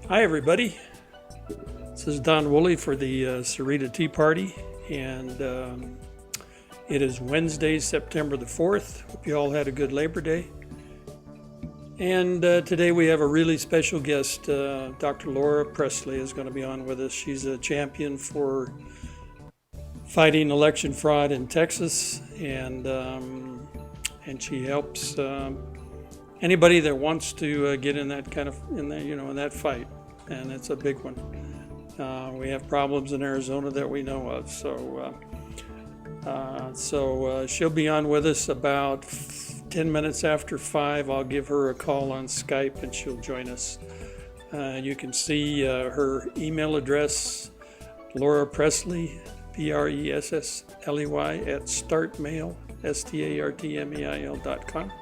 Hi, everybody. This is Don Woolley for the Sahuarita Tea Party, and it is Wednesday, September the 4th. Hope you all had a good Labor Day. And today we have a really special guest. Dr. Laura Pressley is going to be on with us. She's a champion for fighting election fraud in Texas, and she helps anybody that wants to get in that kind of in that fight, and it's a big one. We have problems in Arizona that we know of, so she'll be on with us about 10 minutes after 5. I'll give her a call on Skype and she'll join us. You can see her email address, Laura Pressley, Pressley at startmail, startmail.com.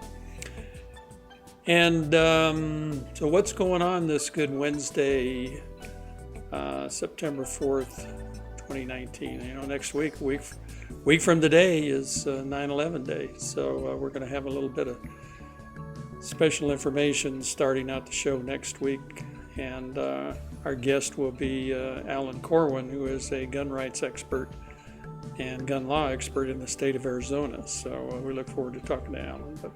And so what's going on this good Wednesday, September 4th, 2019? Next week from today is 9/11 day. So we're going to have a little bit of special information starting out the show next week. And our guest will be Alan Corwin, who is a gun rights expert and gun law expert in the state of Arizona. So we look forward to talking to Alan. But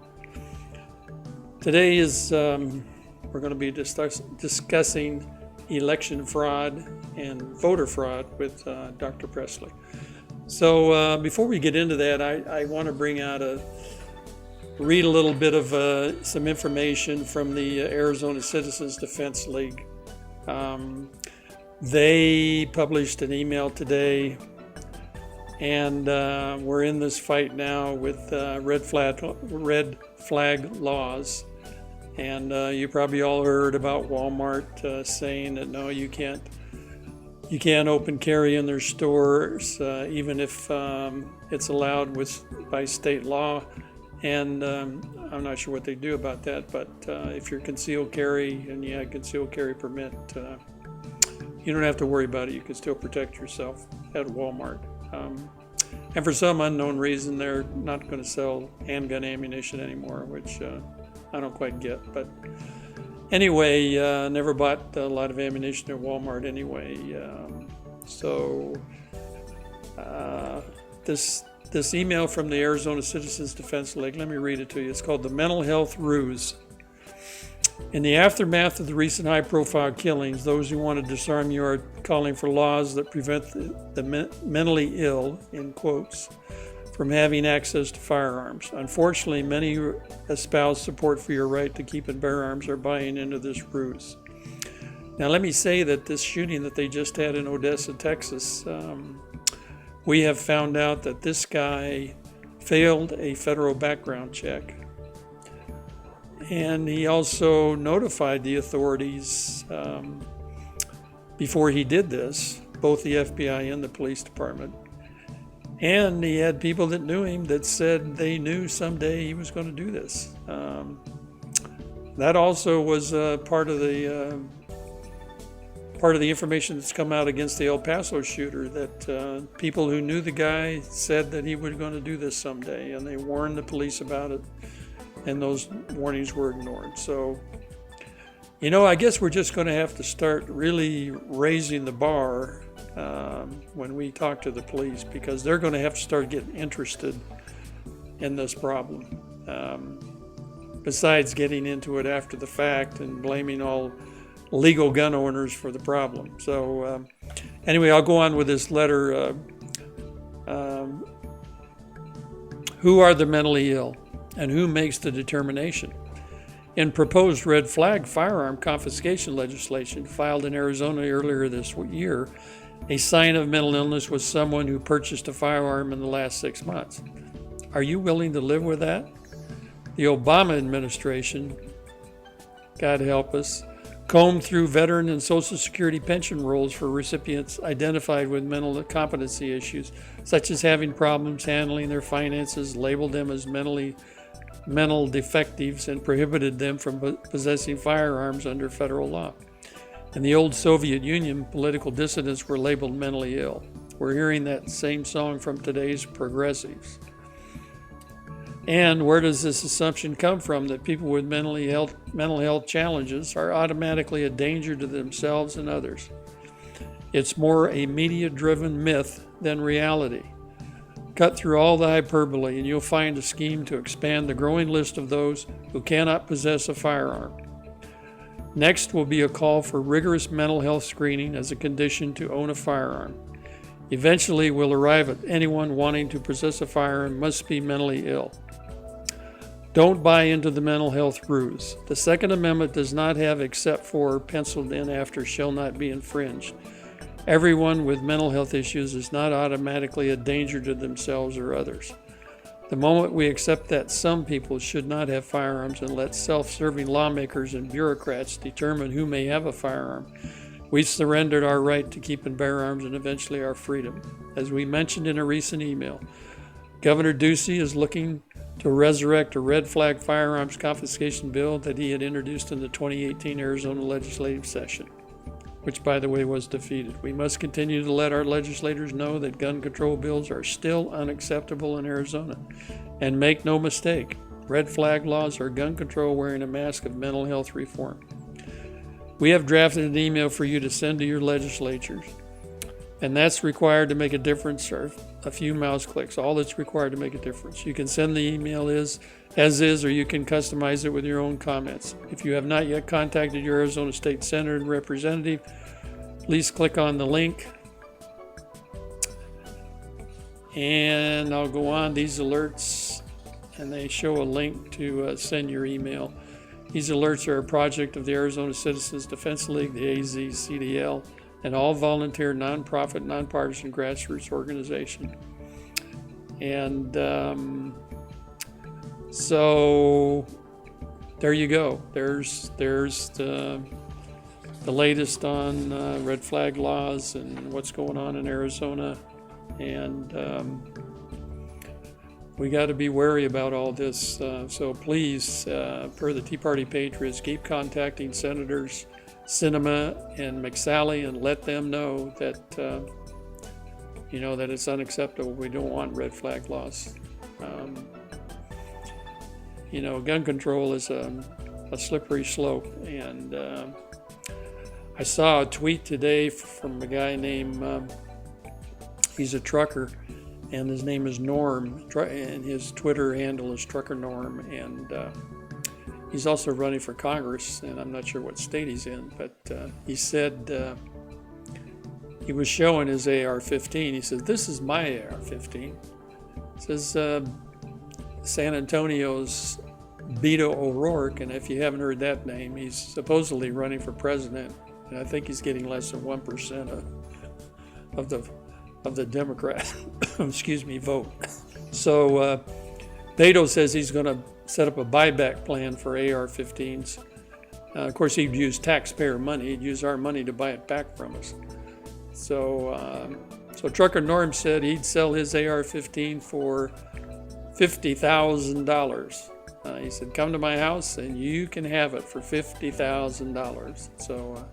today is we're going to be discussing election fraud and voter fraud with Dr. Pressley. So before we get into that, I want to read a little bit of some information from the Arizona Citizens Defense League. They published an email today, and we're in this fight now with red flag laws. And you probably all heard about Walmart saying that no, you can't open carry in their stores, even if it's allowed by state law. And I'm not sure what they do about that, but if you're concealed carry and you have a concealed carry permit, you don't have to worry about it. You can still protect yourself at Walmart. And for some unknown reason, they're not going to sell handgun ammunition anymore, which I don't quite get. But anyway, never bought a lot of ammunition at Walmart anyway. So this email from the Arizona Citizens Defense League, let me read it to you. It's called The Mental Health Ruse. In the aftermath of the recent high-profile killings, those who want to disarm you are calling for laws that prevent the mentally ill, in quotes, from having access to firearms. Unfortunately, many who espouse support for your right to keep and bear arms are buying into this ruse. Now, let me say that this shooting that they just had in Odessa, Texas, we have found out that this guy failed a federal background check. And he also notified the authorities before he did this, both the FBI and the police department. And he had people that knew him that said they knew someday he was going to do this. That also was part of the information that's come out against the El Paso shooter, that people who knew the guy said that he was going to do this someday, and they warned the police about it, and those warnings were ignored. So, I guess we're just going to have to start really raising the bar when we talk to the police, because they're going to have to start getting interested in this problem. Besides getting into it after the fact and blaming all legal gun owners for the problem. So anyway, I'll go on with this letter. Who are the mentally ill, and who makes the determination? In proposed red flag firearm confiscation legislation filed in Arizona earlier this year, a sign of mental illness was someone who purchased a firearm in the last 6 months. Are you willing to live with that? The Obama administration, God help us, combed through veteran and Social Security pension rolls for recipients identified with mental competency issues, such as having problems handling their finances, labeled them as mental defectives, and prohibited them from possessing firearms under federal law. In the old Soviet Union, political dissidents were labeled mentally ill. We're hearing that same song from today's progressives. And where does this assumption come from that people with mental health challenges are automatically a danger to themselves and others? It's more a media-driven myth than reality. Cut through all the hyperbole and you'll find a scheme to expand the growing list of those who cannot possess a firearm. Next will be a call for rigorous mental health screening as a condition to own a firearm. Eventually, we'll arrive at anyone wanting to possess a firearm must be mentally ill. Don't buy into the mental health ruse. The Second Amendment does not have except for penciled in after shall not be infringed. Everyone with mental health issues is not automatically a danger to themselves or others. The moment we accept that some people should not have firearms and let self-serving lawmakers and bureaucrats determine who may have a firearm, we surrendered our right to keep and bear arms and eventually our freedom. As we mentioned in a recent email, Governor Ducey is looking to resurrect a red flag firearms confiscation bill that he had introduced in the 2018 Arizona legislative session, which, by the way, was defeated. We must continue to let our legislators know that gun control bills are still unacceptable in Arizona. And make no mistake, red flag laws are gun control wearing a mask of mental health reform. We have drafted an email for you to send to your legislatures, and that's required to make a difference, or a few mouse clicks. All that's required to make a difference. You can send the email as is, or you can customize it with your own comments. If you have not yet contacted your Arizona State Senator and Representative, please click on the link. And I'll go on these alerts, and they show a link to send your email. These alerts are a project of the Arizona Citizens Defense League, the AZCDL, an all-volunteer, nonprofit, nonpartisan grassroots organization. And so there you go. There's the latest on red flag laws and what's going on in Arizona. And we got to be wary about all this. So please, per the Tea Party Patriots, keep contacting Senators Sinema and McSally and let them know that that it's unacceptable. We don't want red flag laws. Gun control is a slippery slope, and I saw a tweet today from a guy named he's a trucker, and his name is Norm, and his Twitter handle is Trucker Norm, and he's also running for Congress, and I'm not sure what state he's in, but he said he was showing his AR-15. He said, "This is my AR-15." It says San Antonio's Beto O'Rourke, and if you haven't heard that name, he's supposedly running for president, and I think he's getting less than 1% of the Democrat vote. So Beto says he's going to set up a buyback plan for AR-15s. Of course, he'd use taxpayer money. He'd use our money to buy it back from us. So Trucker Norm said he'd sell his AR-15 for $50,000. He said, "Come to my house and you can have it for $50,000. So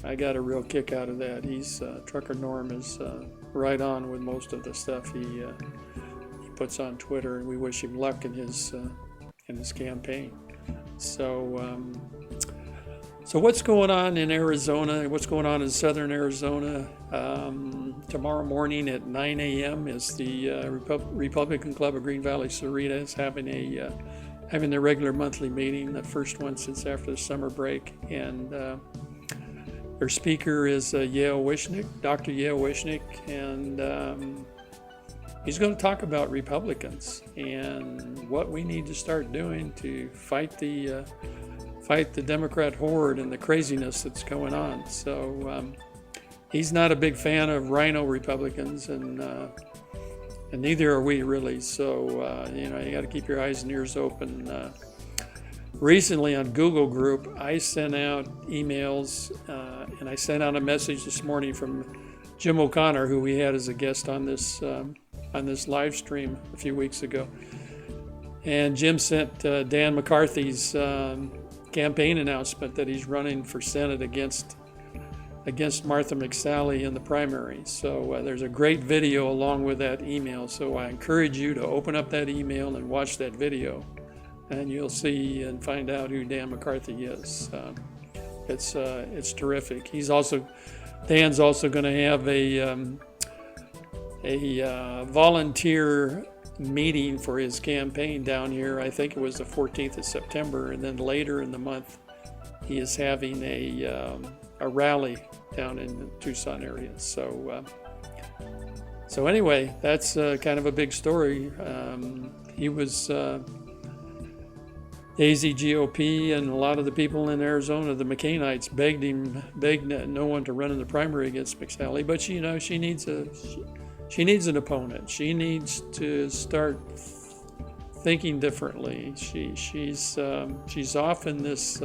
I got a real kick out of that. Trucker Norm is right on with most of the stuff he puts on Twitter, and we wish him luck in his campaign. So what's going on in Arizona? What's going on in southern Arizona? Tomorrow morning at 9 a.m. is the Republican Club of Green Valley Sahuarita is having their regular monthly meeting, the first one since after the summer break, and their speaker is Dr. Yale Wishnick, and he's going to talk about Republicans and what we need to start doing to fight the Democrat horde and the craziness that's going on. So he's not a big fan of rhino Republicans, and neither are we really. So you got to keep your eyes and ears open. Recently on Google Group, I sent out emails, and I sent out a message this morning from Jim O'Connor, who we had as a guest on this live stream a few weeks ago. And Jim sent Dan McCarthy's campaign announcement that he's running for Senate against against Martha McSally in the primary. So there's a great video along with that email. So I encourage you to open up that email and watch that video, and you'll see and find out who Dan McCarthy is. It's terrific. Dan's also going to have a volunteer meeting for his campaign down here. I think it was the 14th of September, and then later in the month, he is having a rally down in the Tucson area. So anyway, that's kind of a big story. He was Daisy GOP and a lot of the people in Arizona, the McCainites, begged no one to run in the primary against McSally. But she needs an opponent. She needs to start thinking differently. She's off in this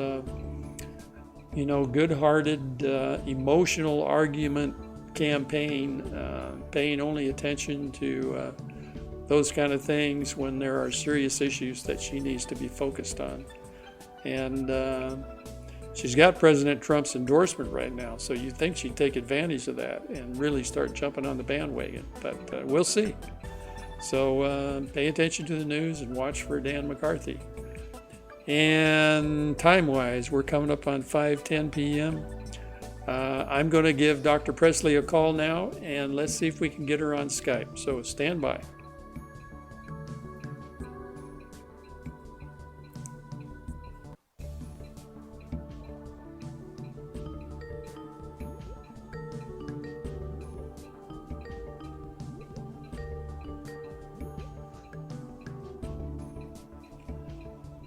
good-hearted, emotional argument campaign, paying only attention to those kind of things when there are serious issues that she needs to be focused on. And she's got President Trump's endorsement right now, so you'd think she'd take advantage of that and really start jumping on the bandwagon, but we'll see. So pay attention to the news and watch for Dan McCarthy. And time-wise, we're coming up on 5:10 p.m. I'm going to give Dr. Pressley a call now, and let's see if we can get her on Skype. So stand by.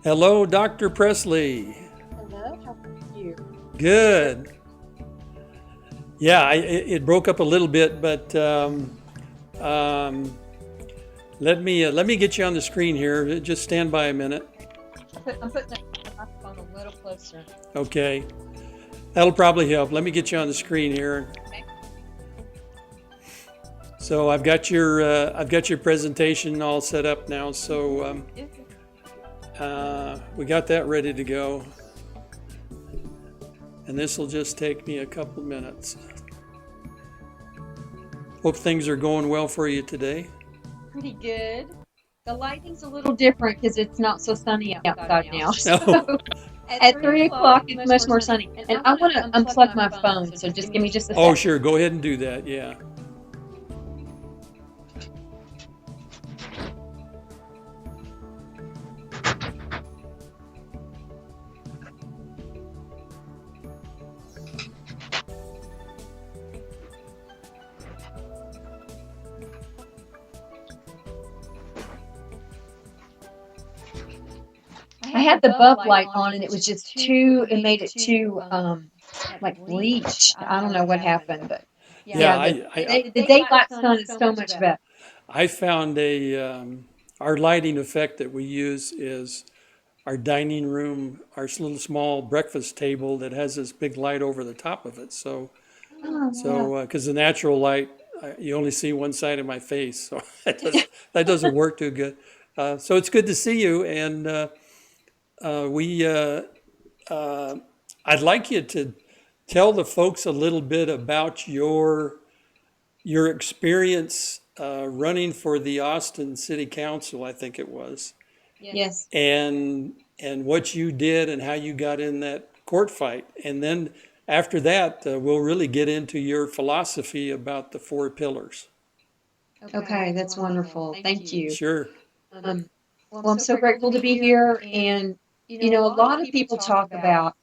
Hello, Dr. Pressley. Hello, how are you? Good. Yeah, it broke up a little bit, but let me get you on the screen here. Just stand by a minute. I'm putting the microphone a little closer. Okay, that'll probably help. Let me get you on the screen here. Okay. So I've got your presentation all set up now. So we got that ready to go, and this will just take me a couple minutes. Hope things are going well for you today. Pretty good. The lighting's a little different because it's not so sunny outside now. So at 3 o'clock, it's much more sunny. And I want to unplug my phone, so just give me just a second. Oh, sure. Go ahead and do that. Yeah. I had the bulb light on, and it was just it made it too, like bleached. I don't know what happened, but the daylight sun is so much better. I found our lighting effect that we use is our dining room, our little small breakfast table that has this big light over the top of it. So because the natural light, you only see one side of my face, so that doesn't work too good. So it's good to see you, and I'd like you to tell the folks a little bit about your experience running for the Austin City Council, I think it was. Yes. And what you did and how you got in that court fight. And then after that, we'll really get into your philosophy about the 4 pillars. Okay, that's wonderful. Thank you. Sure. Well, I'm so grateful to be here. And, a lot of people talk about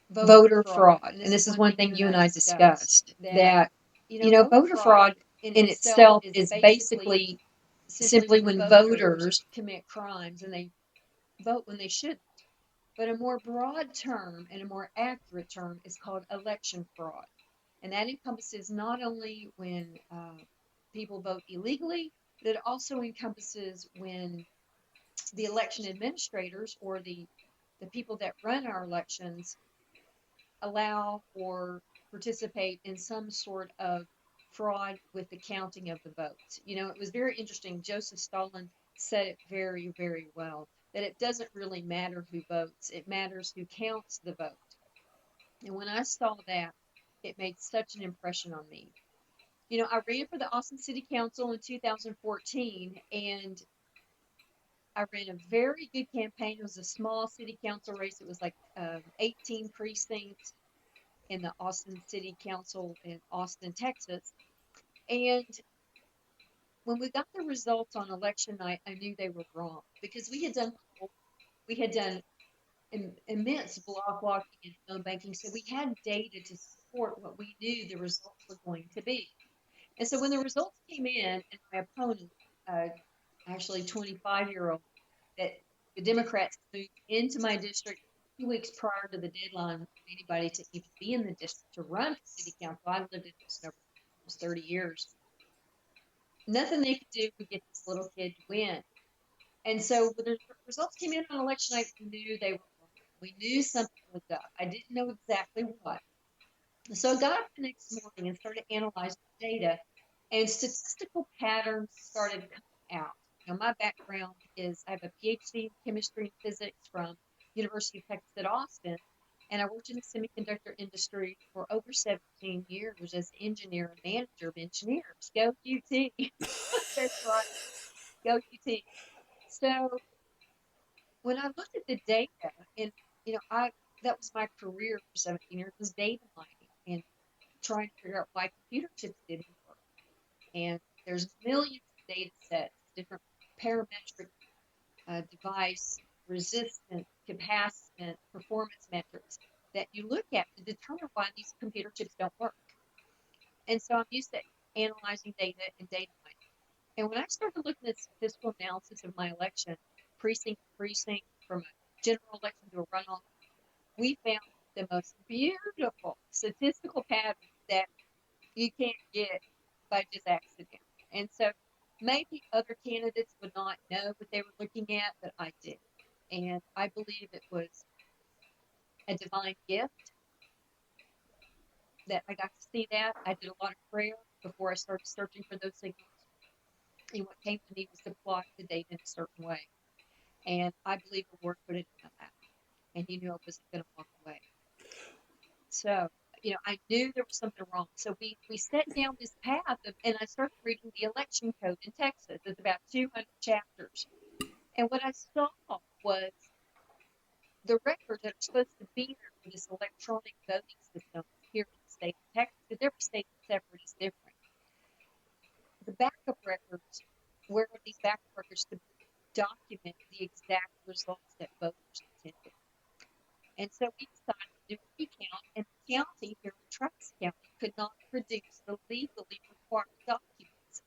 voter fraud. And this is one thing you and I discussed, that, voter fraud in itself is basically simply when voters commit crimes and they vote when they shouldn't. But a more broad term and a more accurate term is called election fraud. And that encompasses not only when people vote illegally, but it also encompasses when the election administrators or the people that run our elections allow or participate in some sort of fraud with the counting of the votes. It was very interesting. Joseph Stalin said it very, very well, that it doesn't really matter who votes. It matters who counts the vote. And when I saw that, it made such an impression on me. I ran for the Austin City Council in 2014, and I ran a very good campaign. It was a small city council race. It was like 18 precincts in the Austin City Council in Austin, Texas. And when we got the results on election night, I knew they were wrong because we had done immense block walking and phone banking, so we had data to support what we knew the results were going to be. And so when the results came in, and my opponent, uh, actually 25-year-old, that the Democrats moved into my district 2 weeks prior to the deadline for anybody to even be in the district to run for city council. I lived in Houston over almost 30 years. Nothing they could do would get this little kid to win. And so when the results came in on election night, we knew they were wrong. We knew something was up. I didn't know exactly what. So I got up the next morning and started analyzing the data, and statistical patterns started coming out. My background is I have a PhD in chemistry and physics from University of Texas at Austin, and I worked in the semiconductor industry for over 17 years as engineer and manager of engineers. Go UT. That's right. Go UT. So when I looked at the data, and I that was my career for 17 years, was data mining and trying to figure out why computer chips didn't work. And there's millions of data sets, different parametric device, resistance, capacitance, performance metrics that you look at to determine why these computer chips don't work. And so I'm used to analyzing data and data mining. And when I started looking at statistical analysis of my election, precinct to precinct, from a general election to a runoff, we found the most beautiful statistical pattern that you can't get by just accident. And so maybe other candidates would not know what they were looking at, but I did. And I believe it was a divine gift that I got to see that. I did a lot of prayer before I started searching for those signals. And what came to me was to plot the data in a certain way. And I believe the Lord put it in my lap. And He knew I wasn't going to walk away. So, I knew there was something wrong. So we set down this path and I started reading the election code in Texas. It's about 200 chapters. And what I saw was the records that are supposed to be there for this electronic voting system here in the state of Texas, because every state is separate, is different. The backup records, where are these backup records to document the exact results that voters intended? And so we decided to do a recount, and the county here in Travis County could not produce the legally required documents.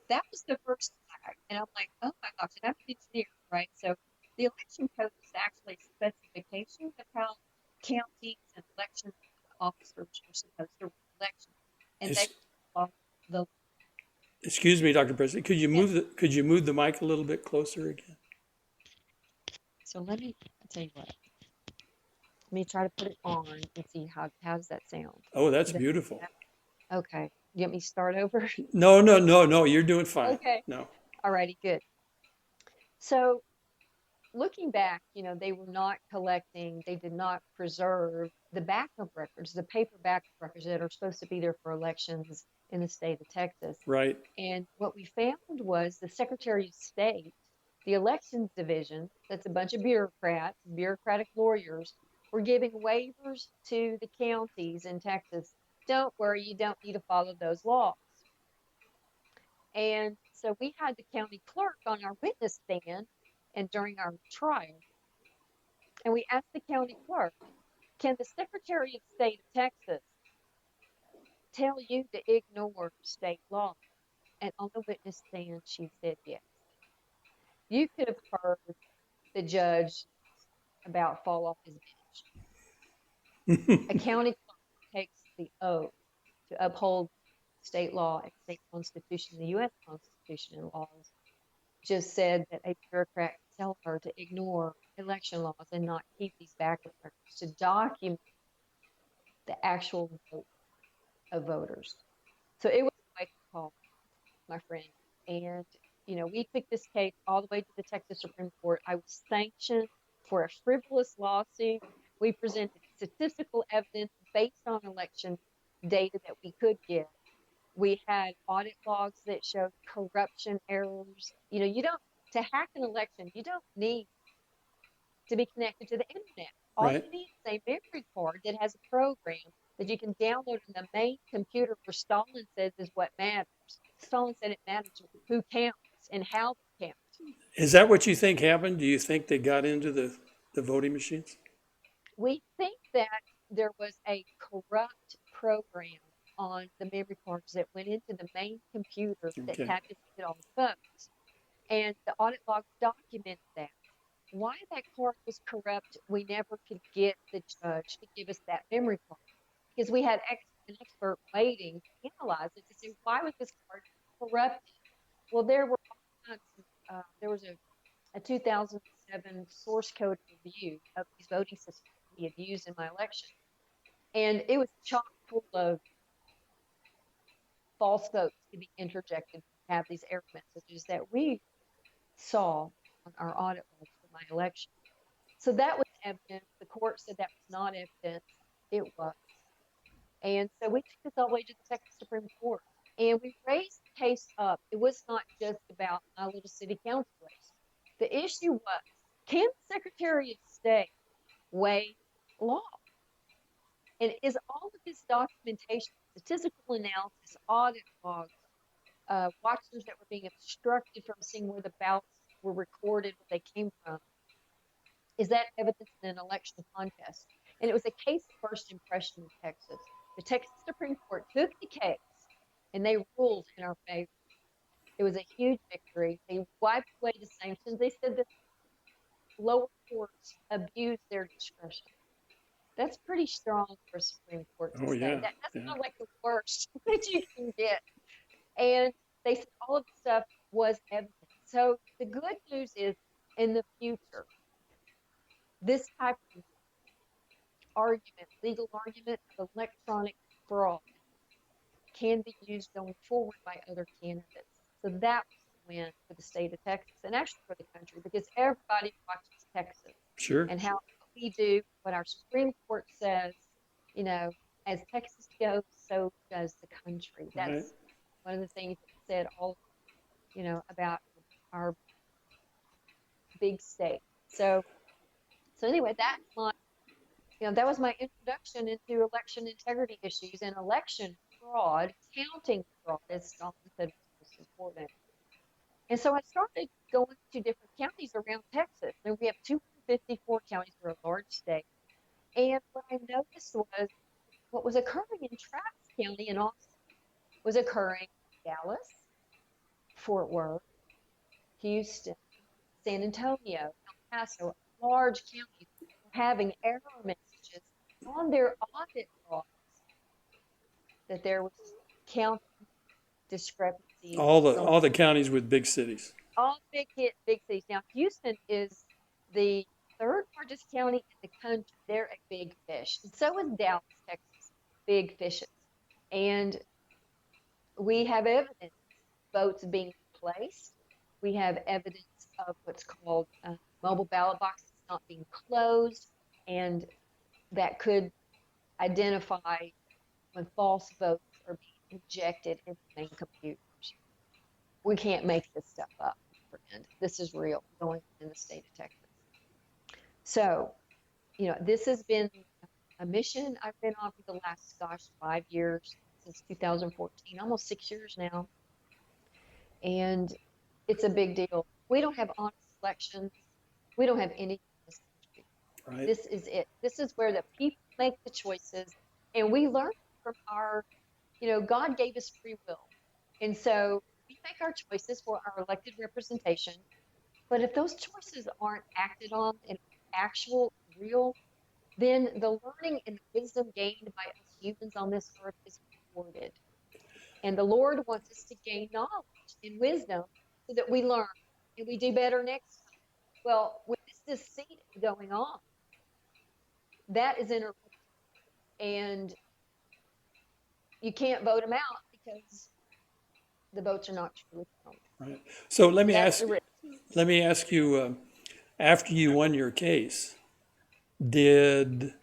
That was the first flag. And I'm like, oh my gosh, and I'm an engineer, right? So the election code is actually a specification of how counties and election officers are supposed to run elections. And they Es- follow the Excuse me, Dr. Pressley. yeah. Could you move the mic a little bit closer again? So I'll tell you what. Let me try to put it on and see how does that sound? Oh, that's Is that beautiful. okay? You want me to start over? No, no, no, no. You're doing fine. Okay. No. All righty, good. So looking back, they were not collecting, they did not preserve the backup records, the paper backup records that are supposed to be there for elections in the state of Texas. Right. And what we found was the Secretary of State, the Elections Division, that's a bunch of bureaucrats, bureaucratic lawyers, were giving waivers to the counties in Texas. Don't worry, you don't need to follow those laws. And so we had the county clerk on our witness stand and during our trial, and we asked the county clerk, can the Secretary of State of Texas tell you to ignore state law? And on the witness stand, she said yes. You could have heard the judge about fall off his bench. A county clerk takes the oath to uphold state law and state constitution, the U.S. Constitution and laws, just said that a bureaucrat could tell her to ignore election laws and not keep these backup records to document the actual vote of voters. So it was a wake up call, my friend. And, we took this case all the way to the Texas Supreme Court. I was sanctioned for a frivolous lawsuit. We presented statistical evidence based on election data that we could get. We had audit logs that showed corruption errors. You don't, to hack an election, you don't need to be connected to the internet. All Right. you need is a memory card that has a program that you can download in the main computer where Stalin says is what matters. Stalin said it matters who counts and how they count. Is that what you think happened? Do you think they got into the voting machines? We think that there was a corrupt program on the memory cards that went into the main computer that Okay. tabulated all the votes. And the audit logs documented that. Why that card was corrupt, we never could get the judge to give us that memory card because we had an expert waiting to analyze it to see why was this card corrupted. Well, there were all kinds of, there was a 2007 source code review of these voting systems we had used in my election, and it was chock full of false votes to be interjected, have these error messages that we saw on our audit logs for my election. So that was evidence. The court said that was not evidence. It was. And so we took this all the way to the Texas Supreme Court. And we raised the case up. It was not just about my little city council race. The issue was, can the Secretary of State weigh law? And is all of this documentation, statistical analysis, audit logs, watchers that were being obstructed from seeing where the ballots were recorded, where they came from, is that evidence in an election contest? And it was a case of first impression in Texas. The Texas Supreme Court took the case and they ruled in our favor. It was a huge victory. They wiped away the sanctions. They said that lower courts abused their discretion. That's pretty strong for a Supreme Court to Oh say. yeah. That's Yeah. not like the worst that you can get. And they said all of the stuff was evidence. So the good news is in the future, this type of argument, legal argument of electronic fraud can be used going forward by other candidates. So that was the win for the state of Texas and actually for the country because everybody watches Texas Sure. and how what we do, what our Supreme Court says, you know, as Texas goes, so does the country. Right. That's one of the things that said all, about our big state. So anyway, that was my introduction into election integrity issues and election fraud, counting fraud, as Stalin said was most important. And so I started going to different counties around Texas. And we have 254 counties. We're a large state. And what I noticed was what was occurring in Travis County in Austin was occurring in Dallas, Fort Worth, Houston, San Antonio, El Paso, large counties were having error messages on their audit logs that there was count discrepancies going All the counties with big cities. all big cities. Now Houston is the third largest county in the country. They're a big fish. And so is Dallas, Texas, big fishes. And we have evidence votes being placed. We have evidence of what's called mobile ballot boxes not being closed, and that could identify when false votes are being injected into main computers. We can't make this stuff up, friend. This is real going on in the state of Texas. So, this has been a mission I've been on for the last, 5 years, since 2014, almost 6 years now. And it's a big deal. We don't have honest elections. We don't have anything in this country. Right. This is it. This is where the people make the choices. And we learn from God gave us free will. And so we make our choices for our elected representation. But if those choices aren't acted on and actual, real, then the learning and the wisdom gained by us humans on this earth is rewarded. And the Lord wants us to gain knowledge and wisdom so that we learn and we do better next time. Well, with this deceit going on, that is interrupted. And you can't vote them out because the votes are not truly counted. Right. So let me That's ask the risk. let me ask you. After you won your case, did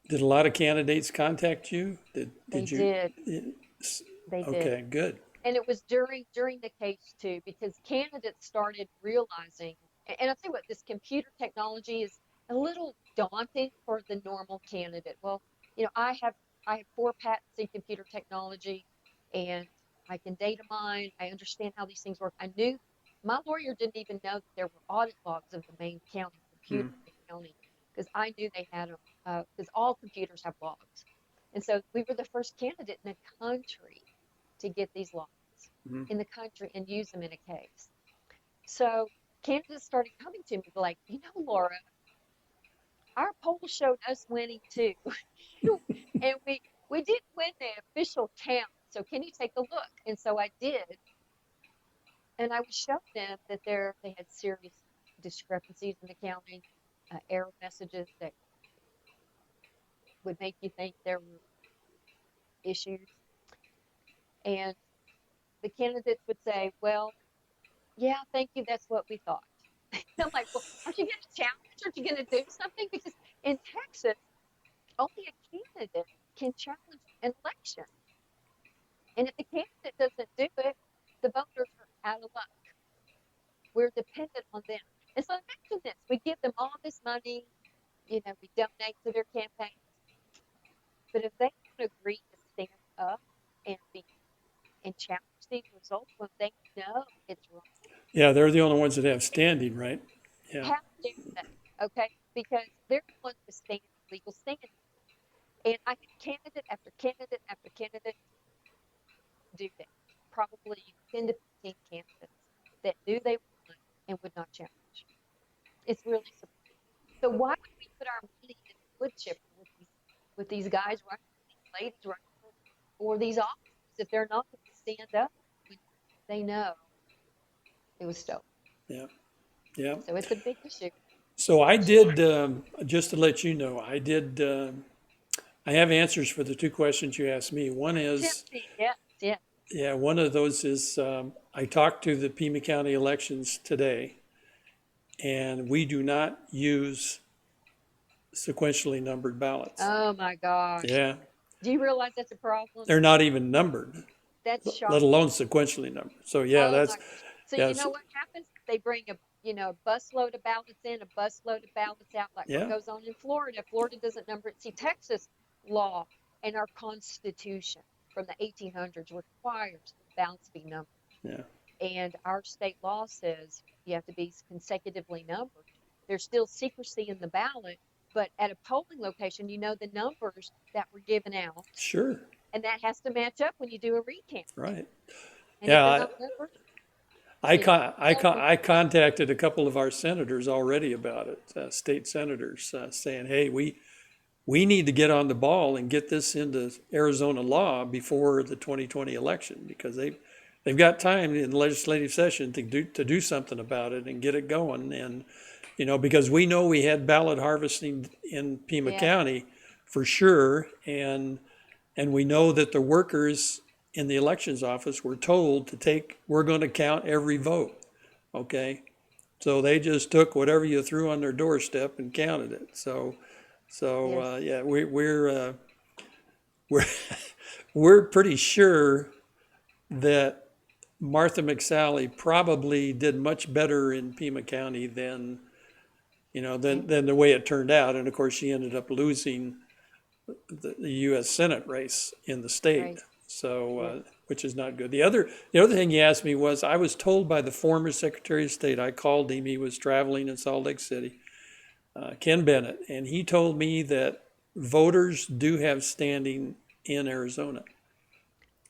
Did a lot of candidates contact you? They Did you? did. s- They did. Okay, good. And it was during the case too, because candidates started realizing, and I'll tell you what, this computer technology is a little daunting for the normal candidate. Well, I have 4 patents in computer technology, and I can data mine. I understand how these things work. I knew my lawyer didn't even know that there were audit logs of the main county computer Mm, in the county, because I knew they had them, because all computers have logs. And so we were the first candidate in the country to get these logs mm. in the country and use them in a case. So candidates started coming to me like, Laura, our poll showed us winning too. And we didn't win the official count. So can you take a look? And so I did. And I would show them that they had serious discrepancies in the counting, error messages that would make you think there were issues. And the candidates would say, well, yeah, thank you. That's what we thought. I'm like, well, aren't you going to challenge? Aren't you going to do something? Because in Texas, only a candidate can challenge an election. And if the candidate doesn't do it, the voters are out of luck. We're dependent on them. And so imagine this, we give them all this money, we donate to their campaigns. But if they don't agree to stand up and be and challenge these results when they know it's wrong, Yeah, they're the only ones that have standing, right? Yeah. how dare they? Okay, because they're the ones with legal standing. And I had candidate after candidate after candidate do that. Probably 10 to 15 candidates that knew they won and would not challenge. It's really surprising. So why would we put our money in the wood chipper with these guys running, these ladies running for these offices if they're not going to stand up when they know it was stolen? Yeah. Yeah. So it's a big issue. So I did, just to let you know, I have answers for the two questions you asked me. One Tell is, me, yes, yes. yeah, one of those is I talked to the Pima County elections today, and we do not use sequentially numbered ballots. Oh my gosh. Yeah, Do you realize that's a problem? they're not even numbered, That's let shocking. alone sequentially numbered. So yeah, Oh that's my gosh. So you yes, know what happens? They bring a busload of ballots in, a busload of ballots out, like what yeah, goes on in Florida. Florida doesn't number it. See, Texas law and our Constitution from the 1800s requires ballots be numbered. yeah, And our state law says you have to be consecutively numbered. There's still secrecy in the ballot, but at a polling location, you know the numbers that were given out, sure, and that has to match up when you do a recount. right. And if Yeah, they're not numbered, no. I contacted a couple of our senators already about it, state senators, saying, hey, we need to get on the ball and get this into Arizona law before the 2020 election because they've got time in the legislative session to do something about it and get it going. And because we know we had ballot harvesting in Pima Yes, County for sure, and we know that the workers in the elections office were told we're going to count every vote. Okay, so they just took whatever you threw on their doorstep and counted it. So yes. yeah, we're we're pretty sure that Martha McSally probably did much better in Pima County than the way it turned out. And of course, she ended up losing the U.S. Senate race in the state. Right. So, Yes. which is not good. The other thing he asked me was, I was told by the former Secretary of State. I called him. He was traveling in Salt Lake City, Ken Bennett, and he told me that voters do have standing in Arizona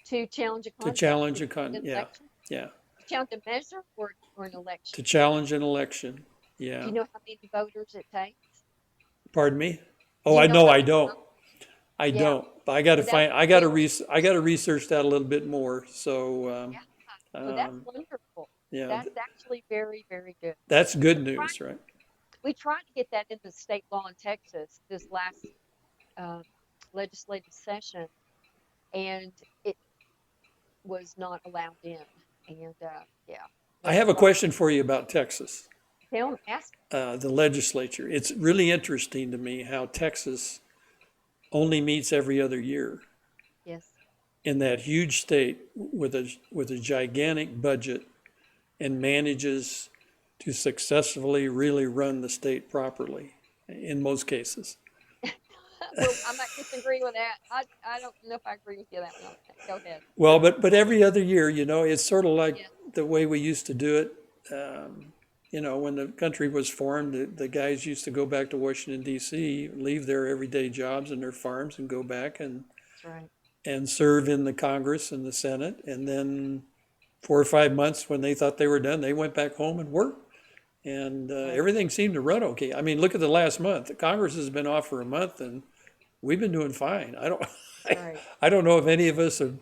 To challenge a to contest, challenge to challenge an yeah, election, yeah, to challenge a measure or an election. to challenge an election. Do Yeah. you know how many voters it takes? Pardon me? Oh, Do you I know know how I many don't. votes? I Yeah. don't. But I got to Well, that's find. very, I got to research that a little bit more. So, yeah. Well, that's um, wonderful. yeah, That's actually very, very good. that's good We tried, news, right? we tried to get that into state law in Texas this last um, legislative session, and it was not allowed in. And yeah, I that's have a why. question for you about Texas, Tell them, ask. the legislature. It's really interesting to me how Texas only meets every other year Yes. in that huge state with a gigantic budget and manages to successfully really run the state properly in most cases. Well, I might disagree with that. I don't know if I agree with you that one. Go ahead. Well, but every other year, it's sort of like Yes. the way we used to do it. When the country was formed, the guys used to go back to Washington D.C., leave their everyday jobs and their farms, and go back That's right. and serve in the Congress and the Senate. And then 4 or 5 months, when they thought they were done, they went back home and worked. And Right. everything seemed to run okay. I mean, look at the last month. The Congress has been off for a month, and we've been doing fine. I don't, Right. I don't know if any of us have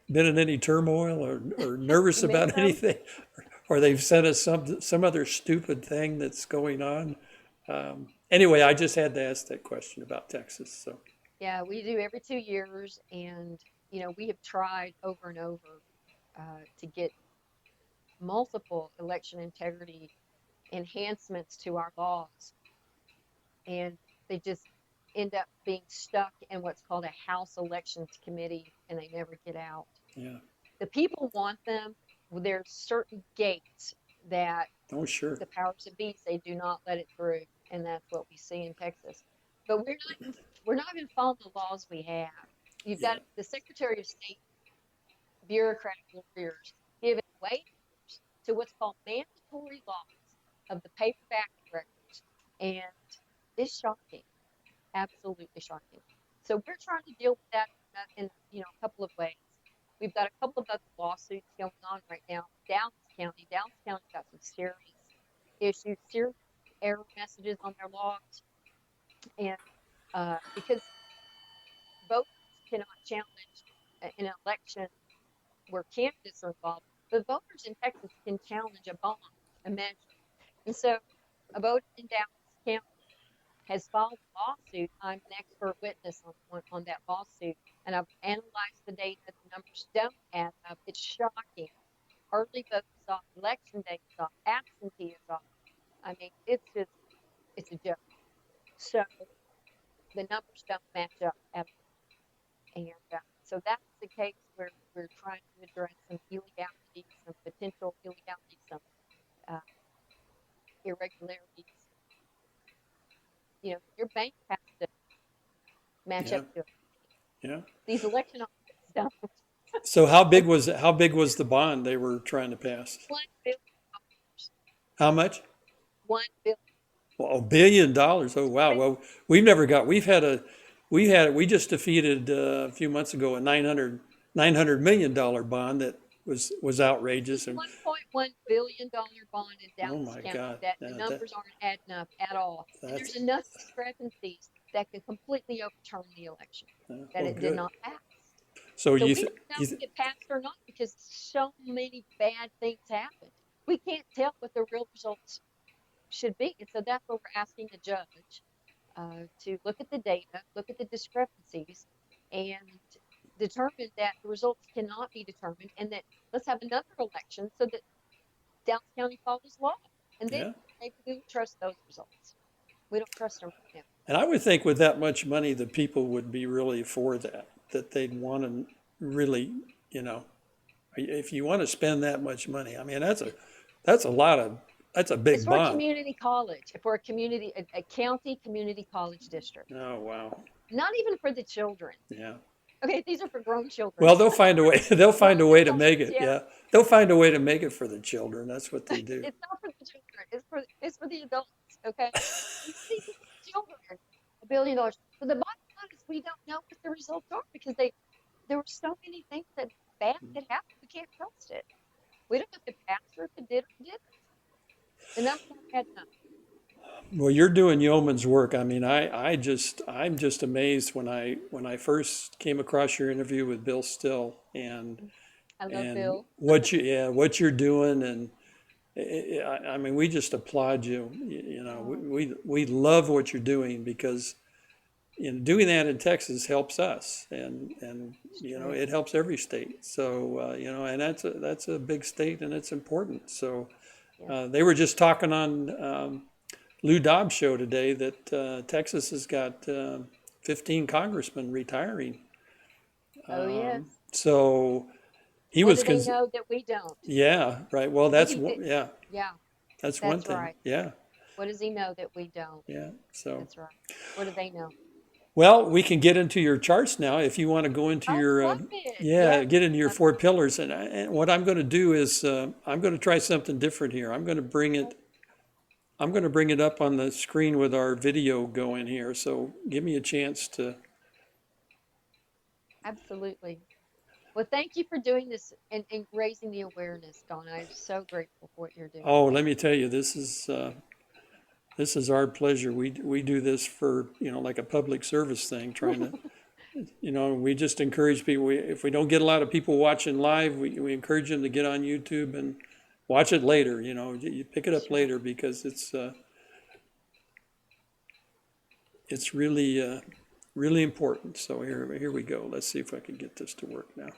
been in any turmoil or nervous You think about so? anything, or they've sent us some other stupid thing that's going on. Anyway, I just had to ask that question about Texas. So Yeah, we do every 2 years, and we have tried over and over to get multiple election integrity enhancements to our laws, and they just end up being stuck in what's called a House Elections Committee, and they never get out. yeah, The people want them. There's certain gates that oh sure, the powers that be say do not let it through, and that's what we see in Texas. But we're not even following the laws we have. You've yeah, got the Secretary of State bureaucratic lawyers giving waivers to what's called mandatory laws of the paperback records, and it's shocking, absolutely shocking. So we're trying to deal with that in a couple of ways. We've got a couple of other lawsuits going on right now. Dallas County. Dallas County got some serious issues, serious error messages on their logs, and because voters cannot challenge an election where candidates are involved, but voters in Texas can challenge a bond, a measure. And so a voter in Dallas County has filed a lawsuit. I'm an expert witness on that lawsuit, and I've analyzed the data. The numbers don't add up. It's shocking. Early vote is off, election day is off, absentee is off. I mean, it's a joke. So the numbers don't match up at all. And so that's the case where we're trying to address some illegality, some potential illegality, some uh, irregularities. Your bank has to match yeah, up to it. yeah. These election offices don't. So how big was the bond they were trying to pass? $1 billion. How much? 1 billion. Well, $1 billion. Oh wow. Well, we just defeated a few months ago a $900 million bond that was This outrageous and $1.1 billion bond in oh Dallas my County God. that the Yeah, numbers aren't adding up at all. And that's there's enough discrepancies that can completely overturn the election, that oh it did good. not pass. So So you we th don't know you th if it passed or not because so many bad things happened. We can't tell what the real results should be. And so that's what we're asking the judge to look at the data, look at the discrepancies, and determine that the results cannot be determined, and that let's have another election so that Dallas County follows law. And then yeah. maybe we would trust those results. We don't trust them right And I would think with that much money, the people would be really for that they'd want to really, you know, if you want to spend that much money, I mean, now. that's a lot of, that's a It's big for a bond. community college, for a county community college district. Oh, wow. Not even for the children. Yeah. Okay, these are for grown children. Well, they'll find a way, they'll find Grown a way to make adults, it. yeah. Yeah. They'll find a way to make it for the children. That's what they do. It's not for the children. It's for the adults. Okay, these are children. $1 billion. But the bottom line is we don't know what the results are because there were so many things that bad that happened. We can't trust it. We don't know if it passed or if it did or didn't. The numbers aren't adding up. Well, you're doing yeoman's work. I mean, I'm just amazed when I first came across your interview with Bill Still I love and Bill. what you're doing and I mean, we just applaud you. Oh, We love what you're doing because doing that in Texas helps us, and it's true. it helps every state. So and that's a big state and it's important. So Yes. they were just talking on Lou Dobbs' show today that Texas has got 15 congressmen retiring. Oh, yes. So he What was, do they know that we don't? yeah, right. Well, What do you yeah, Yeah, that's one that's thing. right. Yeah, What does he know that we don't? yeah. So, That's right. What do they know? well, we can get into your charts now if you want to go into Oh, your, love it. yeah, Yes. get into your Um, four pillars. And what I'm going to do is I'm going to try something different here. I'm going to bring it up on the screen with our video going here. So give me a chance to. Absolutely. Well, thank you for doing this and raising the awareness, Donna. I'm so grateful for what you're doing. Oh, let Thank me you. tell you, this is our pleasure. We do this for, like a public service thing, trying to, we just encourage people. If we don't get a lot of people watching live, we encourage them to get on YouTube and watch it later. You pick it up Sure. later because it's really really important. So here we go. Let's see if I can get this to work now.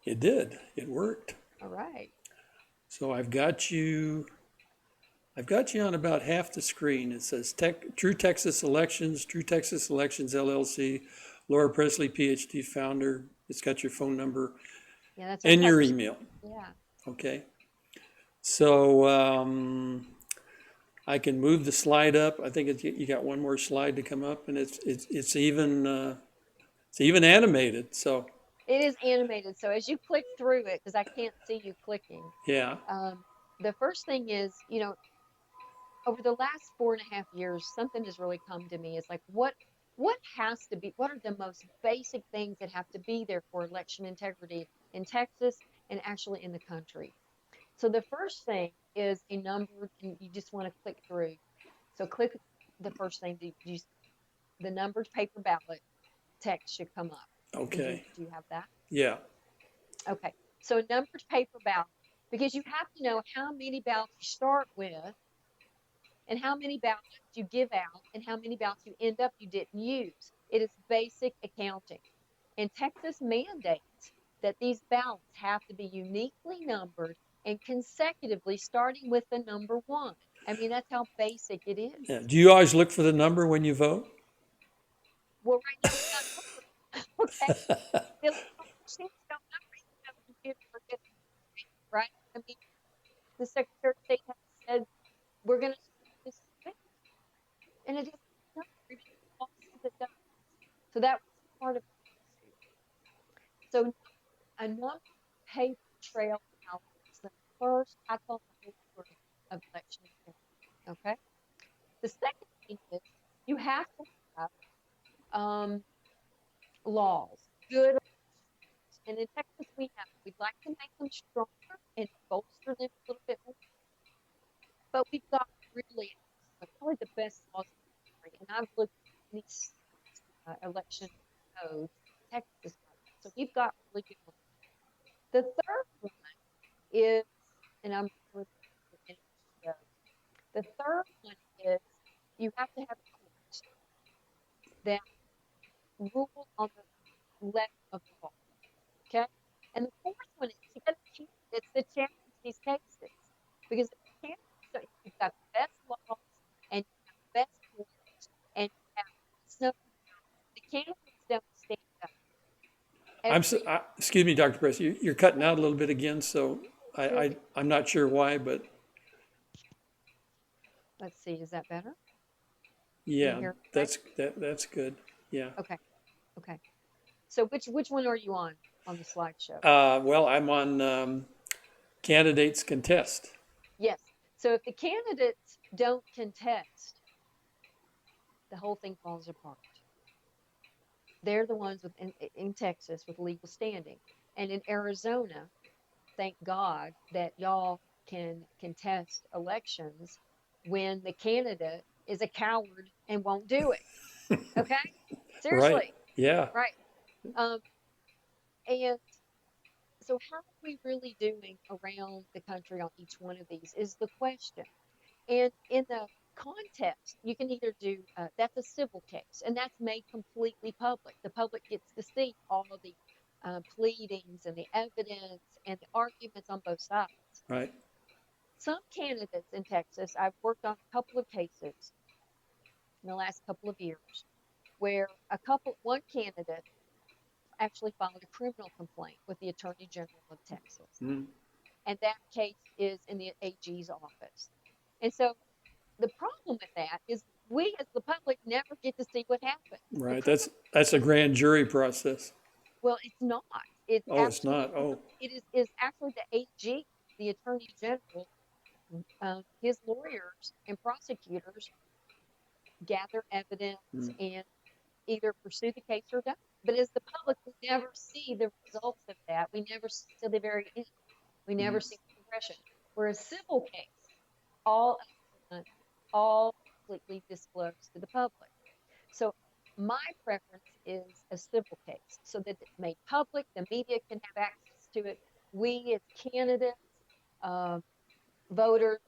It did. It worked. All right. So I've got you on about half the screen. It says True Texas Elections, True Texas Elections LLC, Laura Pressley, PhD founder. It's got your phone number Yeah, that's our and your publisher. email. Yeah. Okay. So I can move the slide up. I think you got one more slide to come up, and it's even animated. So It is animated. So as you click through it, because I can't see you clicking, yeah, um, the first thing is, over the last 4.5 years, something has really come to me. It's like what has to be, what are the most basic things that have to be there for election integrity in Texas and actually in the country? So the first thing is a numbered, and you just want to click through. So click the first thing, the numbered paper ballot text should come up. okay, Do you have that? yeah, Okay. So a numbered paper ballot, because you have to know how many ballots you start with and how many ballots you give out and how many ballots you end up you didn't use. It is basic accounting. And Texas mandates that these ballots have to be uniquely numbered and consecutively starting with the number one. I mean, that's how basic it is. yeah. Do you always look for the number when you vote? Well, right now it's not numbered. Okay. The electoral machines don't number it. You have a computer for it, right? I mean, the Secretary of State has said we're going to start this week, and it doesn't number even though the law says it does. So that was part of the issue. So a number paper trail ballot is the first, I call the holy grail of election integrity. Okay. The second thing is you have to have laws, good laws. And in Texas, we'd like to make them stronger and bolster them a little bit more, but we've got really probably the best laws in the country. And I've looked at many election codes. Texas, so we've got really good ones. The third one is, and I'm really the third one is you have to have a court that rule on the letter of the law. Okay. And the fourth one is you got to candidates that challenge these cases. Because if the candidates don't, you've got the best laws and you have the best courts and you have the number of ballots. The candidates don't stand up. Every Excuse me, Dr. Press, you're cutting out a little bit again, so really, I'm not sure why, but let's see, is that better? Can you yeah, hear me right? that's good. Yeah. Okay. Okay. So which one are you on the slideshow? Well, I'm on candidates contest. Yes. So if the candidates don't contest, the whole thing falls apart. They're the ones in Texas with legal standing. And in Arizona, thank God that y'all can contest elections when the candidate is a coward and won't do it. Okay? Right. Seriously. Yeah. Right. Um, and so how are we really doing around the country on each one of these is the question. And in the contest, you can either do that's a civil case, and that's made completely public. The public gets to see all of the pleadings and the evidence and the arguments on both sides. Right. some candidates in Texas, I've worked on a couple of cases in the last couple of years where one candidate actually filed a criminal complaint with the Attorney General of Texas. Mm. And that case is in the AG's office. And so the problem with that is we as the public never get to see what happens. Right. That's a grand jury process. Well, it's not. It's Oh, it's actually not. Oh, is actually the AG, the Attorney General, his lawyers and prosecutors gather evidence mm. and either pursue the case or don't. But as the public, we never see the results of that. We never see to the very end. We never see the progression. Whereas civil case, all upfront, all completely disclosed to the public. So my preference is a civil case so that it's made public, the media can have access to it. We as candidates, uh, voters,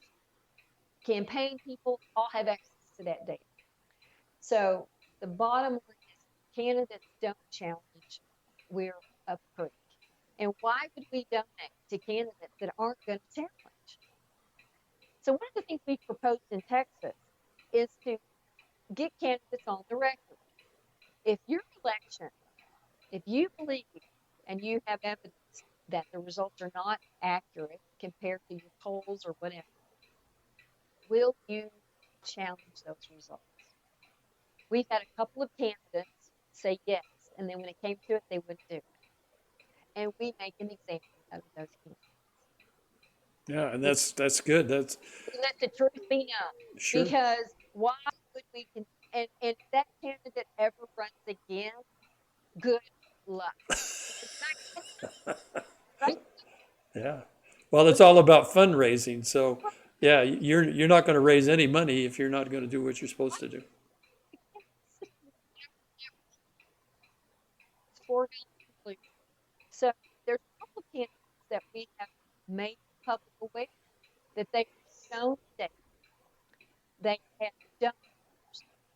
campaign people all have access to that data. So the bottom line is candidates don't challenge, we're a creek. And why would we donate to candidates that aren't going to challenge? So one of the things we've proposed in Texas is to get candidates on the record. If your election, if you believe and you have evidence that the results are not accurate compared to your polls or whatever, will you challenge those results? We've had a couple of candidates say yes, and then when it came to it, they wouldn't do it. And we make an example out of those candidates. Yeah, and that's good. That's We let the truth be known. sure. Because why would we and if that candidate ever runs again, good luck. Right? Yeah. Well, it's all about fundraising. So, yeah, you're not going to raise any money if you're not going to do what you're supposed to do. So there's a couple of candidates that we have made public aware that they have shown that they have donors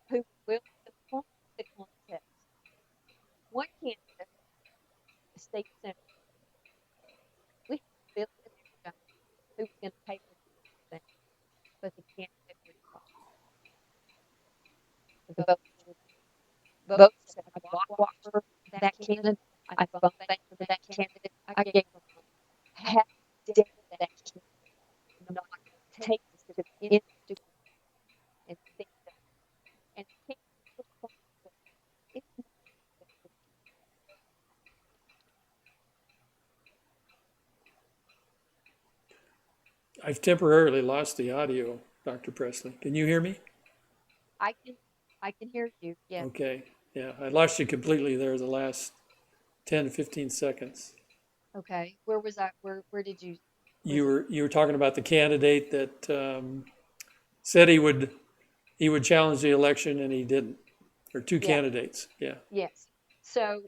who will support the contest. One candidate, a state senator, we had a billionaire donor who was going to pay for the thing, but the candidate would not. The voters said, I block for that candidate. I vote for that candidate. I gave them half data that candidate not take this to the institute and think that and think it's not I've temporarily lost the audio, Dr. Pressley. Can you hear me? I can I can hear you. Yes. Okay. Yeah, I lost you completely there the last 10 to 15 seconds. Okay. Where was I? Where did you You was it? were you were talking about the candidate that said he would challenge the election and he didn't. Or two Yeah. candidates. Yeah. Yes. So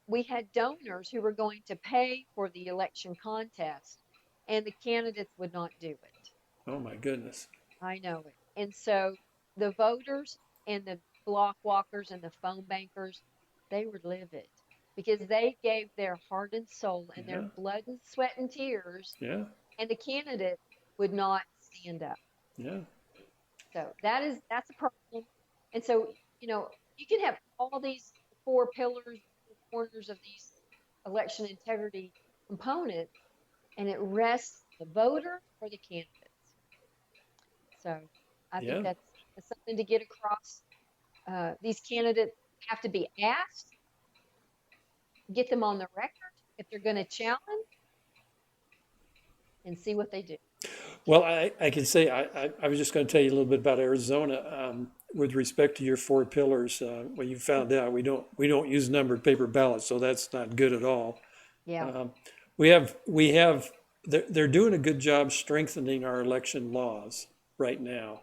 we had donors who were going to pay for the election contest and the candidates would not do it. Oh my goodness. I know it. And so the voters and the block walkers and the phone bankers, they were livid because they gave their heart and soul and their Yeah. blood and sweat and tears, Yeah. and the candidate would not stand up. Yeah. So that's a problem. And so, you can have all these four pillars, four corners of these election integrity components, and it rests the voter or the candidates. So I think Yeah. that's something to get across. These candidates have to be asked, get them on the record if they're going to challenge, and see what they do. Well, I can say I was just going to tell you a little bit about Arizona with respect to your four pillars. Well, you found out we don't use numbered paper ballots, so that's not good at all. Yeah. We have they're doing a good job strengthening our election laws right now.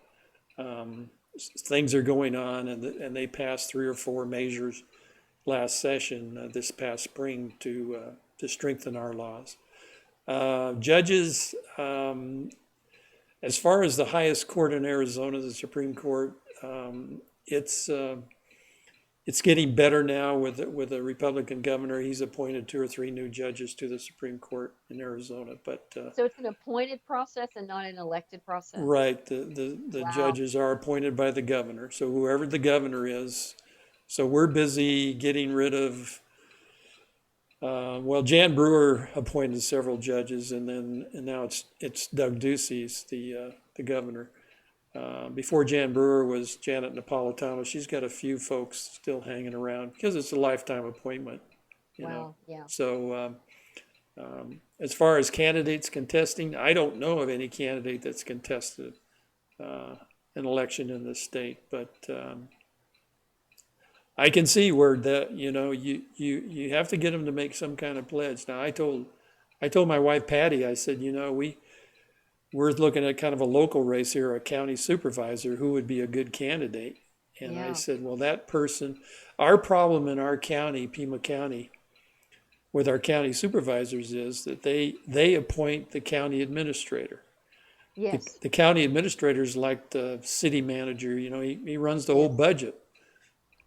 Things are going on, and they passed three or four measures last session this past spring to strengthen our laws. Judges, as far as the highest court in Arizona, the Supreme Court, it's it's getting better now with a Republican governor. He's appointed 2 or 3 new judges to the Supreme Court in Arizona. But So it's an appointed process and not an elected process. right, the Wow. judges are appointed by the governor. So whoever the governor is. So we're busy getting rid of. Well, Jan Brewer appointed several judges, and now it's Doug Ducey's the governor. Before Jan Brewer was Janet Napolitano. She's got a few folks still hanging around because it's a lifetime appointment, you know. Wow. Yeah. So as far as candidates contesting, I don't know of any candidate that's contested an election in this state, but I can see where you have to get them to make some kind of pledge. Now, I told my wife Patty, I said, we're looking at kind of a local race here, a county supervisor, who would be a good candidate. And I Yeah. said, well, that person, our problem in our county, Pima County, with our county supervisors is that they appoint the county administrator. Yes. The county administrator is like the city manager, he runs the whole Yes. budget.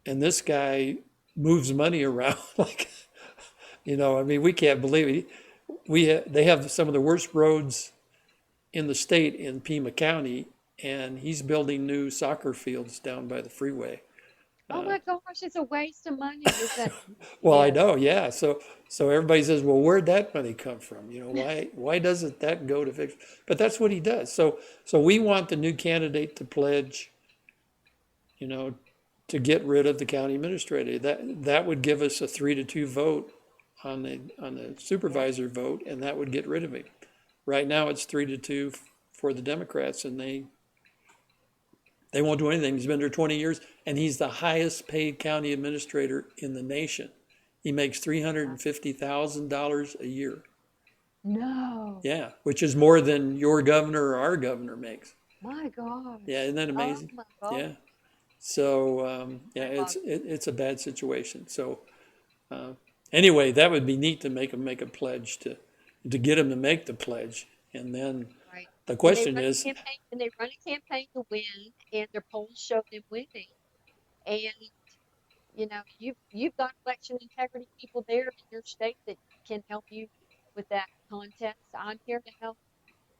And this guy moves money around like, I mean, we can't believe it. They have some of the worst roads in the state in Pima County, and he's building new soccer fields down by the freeway. Oh my gosh, it's a waste of money. Is that? Well, I Yes. know, yeah. So everybody says, well, where'd that money come from? Why doesn't that go to fix? But that's what he does. So we want the new candidate to pledge, to get rid of the county administrator. That would give us a 3-2 vote on the supervisor vote, and that would get rid of him. Right now, it's 3-2 for the Democrats, and they won't do anything. He's been there 20 years, and he's the highest paid county administrator in the nation. He makes $350,000 a year. No. Yeah, which is more than your governor or our governor makes. My gosh. Yeah, isn't that amazing? Oh my gosh. Yeah. So Very it's a bad situation. So anyway, that would be neat to make them make a pledge to get them to make the pledge, and then Right. the And question is, they run a campaign to win, and their polls show them winning. And you've got election integrity people there in your state that can help you with that contest. I'm here to help.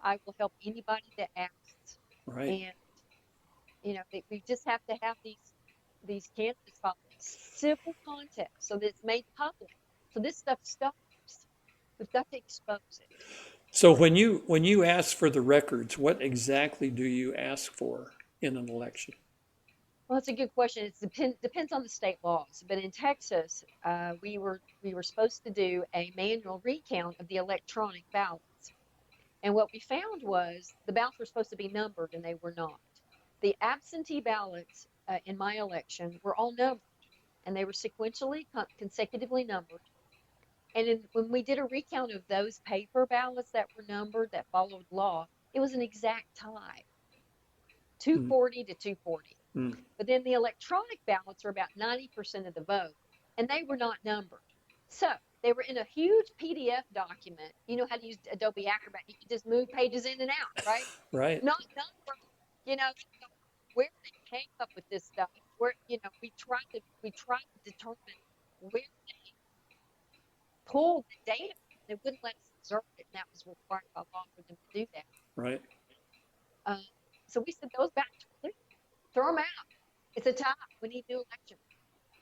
I will help anybody that asks. right? And we just have to have these candidates file civil contests so that it's made public. So this stuff stops. We've got to expose it. So when you ask for the records, what exactly do you ask for in an election? Well, that's a good question. It depends on the state laws. But in Texas, we were supposed to do a manual recount of the electronic ballots. And what we found was the ballots were supposed to be numbered, and they were not. The absentee ballots in my election were all numbered, and they were sequentially, consecutively numbered. And when we did a recount of those paper ballots that were numbered that followed law, it was an exact tie, 240 to 240. Mm. But then the electronic ballots were about 90% of the vote, and they were not numbered. So they were in a huge PDF document. You know how to use Adobe Acrobat. You can just move pages in and out, right? Right. Not numbered. Where they came up with this stuff, where, we tried to determine where they pulled the data. They wouldn't let us observe it, and that was required by law for them to do that. Right. So we said those ballots were clear. Throw them out. It's a tie. We need new election.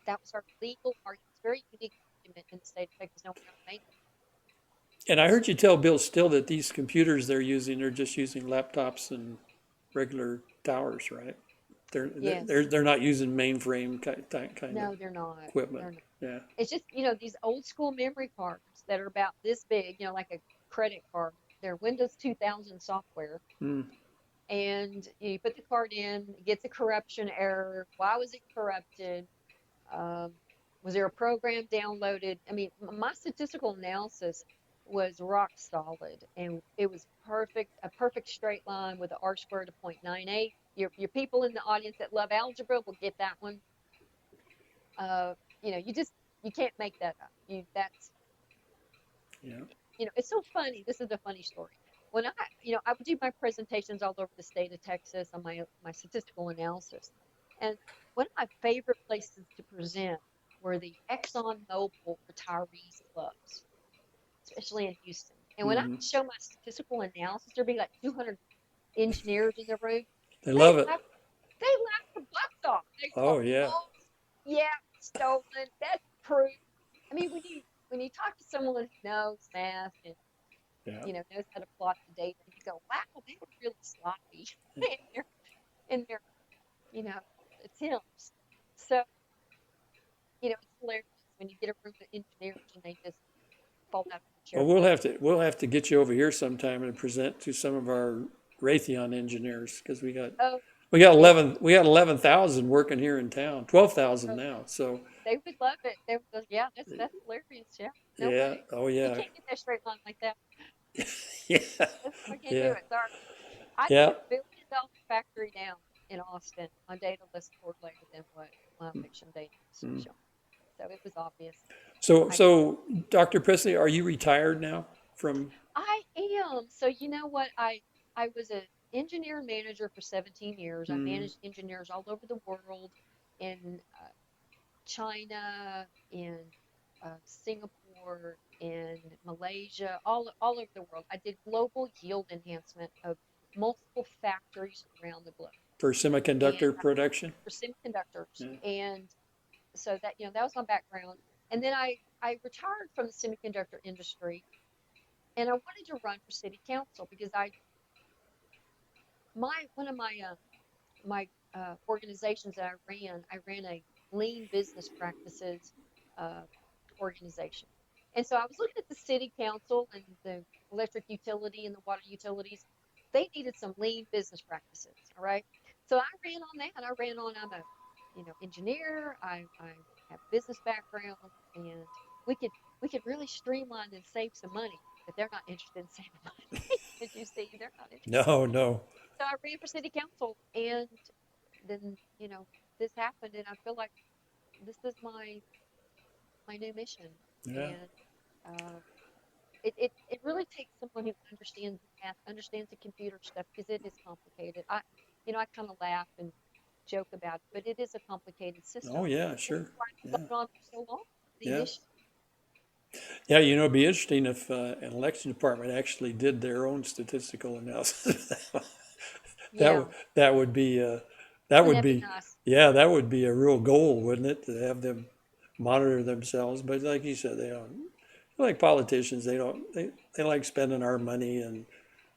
That was our legal argument. It's a very unique argument in the state of Texas. No one ever made it. And I heard you tell Bill Still that these computers they're just using laptops and regular towers, right? Yes. They're not using mainframe kind No, of they're not. equipment. Yeah. It's just, these old school memory cards that are about this big, like a credit card. They're Windows 2000 software. Mm. And you put the card in, it gets a corruption error. Why was it corrupted? Was there a program downloaded? I mean, my statistical analysis was rock solid, and it was perfect, a perfect straight line with an R squared of 0.98. Your people in the audience that love algebra will get that one. You can't make that up. Yeah. It's so funny. This is a funny story. When I would do my presentations all over the state of Texas on my statistical analysis. And one of my favorite places to present were the Exxon Mobil retirees clubs, especially in Houston. And when I Hmm. would show my statistical analysis, there'd be like 200 engineers in the room. They They love it. laughed, they laughed their butts off. They Oh thought, yeah, oh, yeah, stolen. That's proof. I mean, when you talk to someone who knows math and yeah. knows how to plot the data, you go, wow, they were really sloppy in their you know attempts. So it's hilarious when you get a room of engineers and they just fall out of their Well, chair. we'll have to get you over here sometime and present to some of our Raytheon engineers because Oh, we got yeah, 11,000 working here in town, 12,000 oh, now. So they would love it. They would go, yeah, that's hilarious. Yeah, no yeah, way. oh You yeah, can't get that straight line like that. yeah, I can't do yeah, it. Sorry. I yeah. took $1 billion factory down in Austin on data less correlated than what my election data was Mm. showing. So it was obvious. So I so Dr. Presley, are you retired now from? I am. So you know what? I was an engineer manager for 17 years. I Mm, managed engineers all over the world in China, in Singapore, in Malaysia, all over the world. I did global yield enhancement of multiple factories around the globe for and semiconductor production? for semiconductors. Yeah. And so that was my background. And then I retired from the semiconductor industry and I wanted to run for city council because one of my organizations that I ran a lean business practices uh, organization. And so I was looking at the city council and the electric utility and the water utilities. They needed some lean business practices. All right. So I ran on that. I ran on, I'm a, engineer. I have business background and we could, we could really streamline and save some money, but they're not interested in saving money. Did you see? They're not interested. No, no. So I ran for city council and then this happened and I feel like this is my new mission Yeah. and uh, it really takes someone who understands math, understands the computer stuff because it is complicated. I kind of laugh and joke about it, but it is a complicated system Oh yeah, and sure. that's why it's Yeah. gone on for so long. The Yeah. initiative. Yeah, it'd be interesting if an election department actually did their own statistical analysis. That Yeah, would that would be that wouldn't would that be be nice? yeah, that would be a real goal, wouldn't it, to have them monitor themselves? But like you said, they don't. Like politicians, they don't. They like spending our money and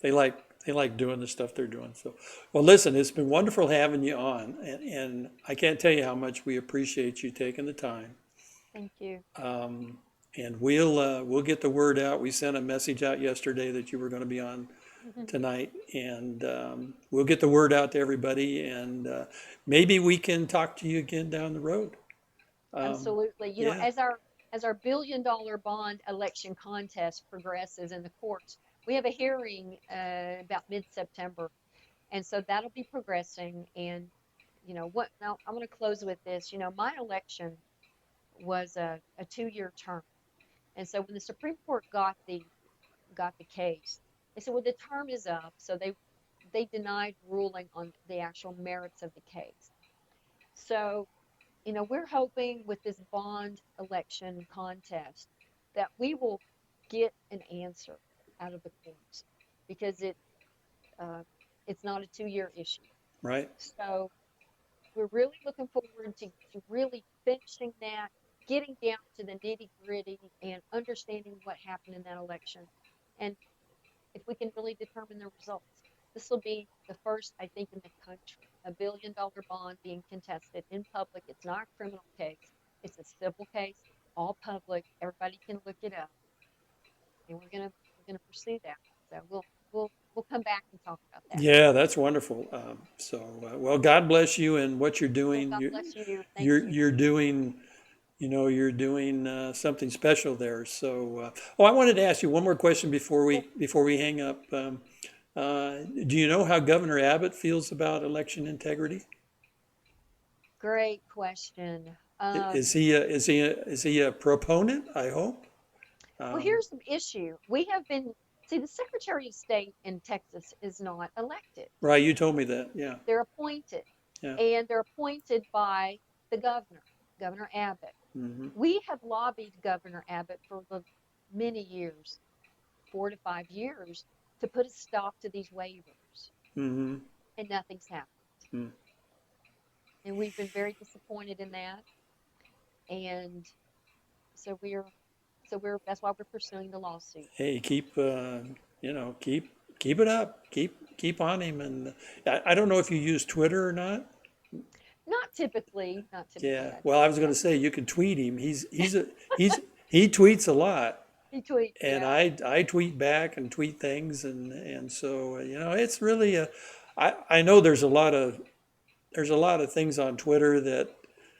they like doing the stuff they're doing. So, well, listen, it's been wonderful having you on, and I can't tell you how much we appreciate you taking the time. Thank you. Um, and we'll get the word out. We sent a message out yesterday that you were going to be on tonight, and we'll get the word out to everybody. And maybe we can talk to you again down the road. Um, Absolutely. yeah, As our $1 billion bond election contest progresses in the courts, we have a hearing about mid-September. And so that'll be progressing. And what now I'm going to close with this. My election was a 2-year term. And so when the Supreme Court got the case, they said, well, the term is up. So they denied ruling on the actual merits of the case. So we're hoping with this bond election contest that we will get an answer out of the courts because uh, it's not a 2-year issue. right. So we're really looking forward to really finishing that, getting down to the nitty gritty and understanding what happened in that election. And if we can really determine the results, this will be the first, I think, in the country, $1 billion bond being contested in public. It's not a criminal case, it's a civil case, all public. Everybody can look it up. And we're gonna pursue that. So we'll come back and talk about that. Yeah, that's wonderful. Well, God bless you and what you're Well, doing. God bless you. Thank You're you. you're doing, you're doing something special there. So, oh, I wanted to ask you one more question before Yeah, we hang up. Do you know how Governor Abbott feels about election integrity? great question. Is he a proponent? I hope. Well, Um, here's the issue. We have been, see, the Secretary of State in Texas is not elected. right, you told me that. Yeah, They're appointed. Yeah. and they're appointed by the governor, Governor Abbott. Mm-hmm. We have lobbied Governor Abbott for many years, 4 to 5 years, to put a stop to these waivers, Mm-hmm. and nothing's happened. Mm. And we've been very disappointed in that. And so that's why we're pursuing the lawsuit. Hey, keep keep it up. Keep on him. And I don't know if you use Twitter or not. Not typically, Yeah. I Well, don't. I was going to say you can tweet him. He tweets a lot, He tweets, and yeah. I tweet back and tweet things, and so it's really I know there's a lot of things on Twitter that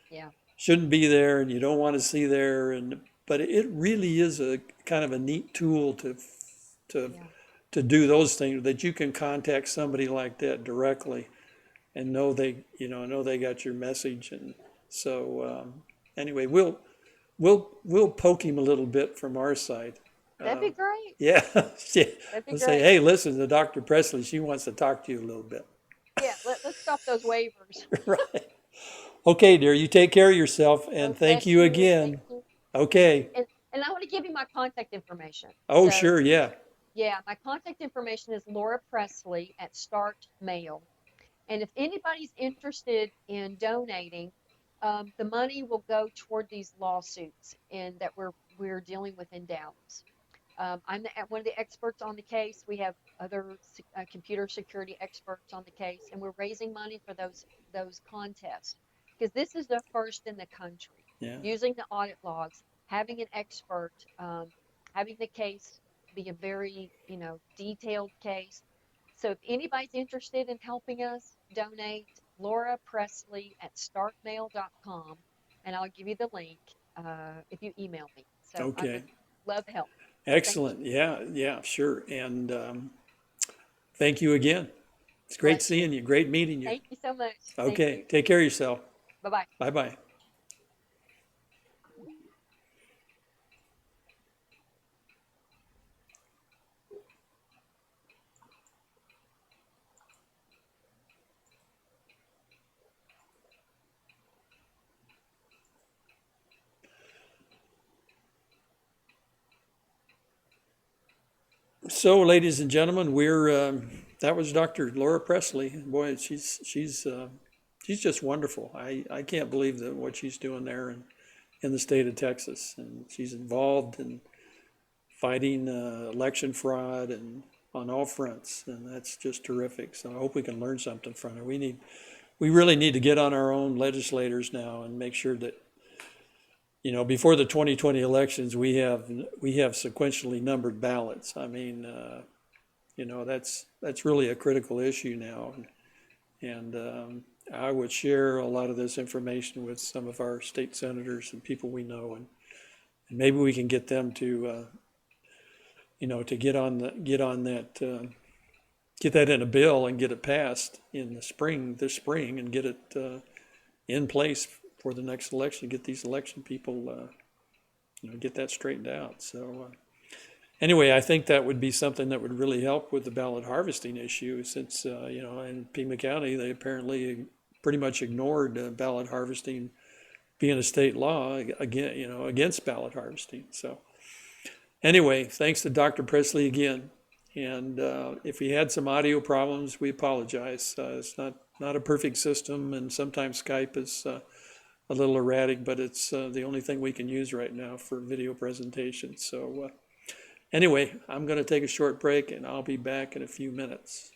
Yeah. shouldn't be there and you don't want to see there, but it really is a kind of a neat tool to Yeah. to do those things, that you can contact somebody like that directly and know they got your message. And so anyway, we'll poke him a little bit from our side. That'd be great. Yeah. Yeah. That'd be We'll say, great. hey, listen to Dr. Pressley. She wants to talk to you a little bit. Yeah, let's stop those waivers. Right. Okay, dear, you take care of yourself, and Oh, thank bless you you. again. Thank you. Okay. And I want to give you my contact information. Oh, So, sure. Yeah. yeah, my contact information is Laura Pressley at Start Mail. And if anybody's interested in donating, the money will go toward these lawsuits and that we're dealing with in Dallas. I'm one of the experts on the case. We have other computer security experts on the case, and we're raising money for those contests, because this is the first in the country. Yeah. Using the audit logs, having an expert, having the case be a very detailed case. So if anybody's interested in helping us, donate. Laura Pressley at startmail.com, and I'll give you the link if you email me. So I Okay. would love help. Excellent. Yeah. Yeah. Sure. And thank you again. It's great Bless you. seeing you. Great meeting you. Thank you so much. Thank Okay. you. Take care of yourself. Bye-bye. Bye bye. So, ladies and gentlemen, that was Dr. Laura Pressley. Boy, she's just wonderful. I can't believe that what she's doing there in the state of Texas, and she's involved in fighting election fraud and on all fronts, and that's just terrific. So I hope we can learn something from her. We really need to get on our own legislators now and make sure that before the 2020 elections, we have sequentially numbered ballots. I mean, that's really a critical issue now, and I would share a lot of this information with some of our state senators and people we know, and maybe we can get them to get on that, get that in a bill and get it passed in this spring, and get it in place for the next election. Get these election people, get that straightened out. So anyway, I think that would be something that would really help with the ballot harvesting issue, since in Pima County they apparently pretty much ignored ballot harvesting being a state law against ballot harvesting. So anyway, thanks to Dr. Pressley again. And if he had some audio problems, we apologize. It's not a perfect system, and sometimes Skype is a little erratic, but it's the only thing we can use right now for video presentations. So anyway, I'm going to take a short break, and I'll be back in a few minutes.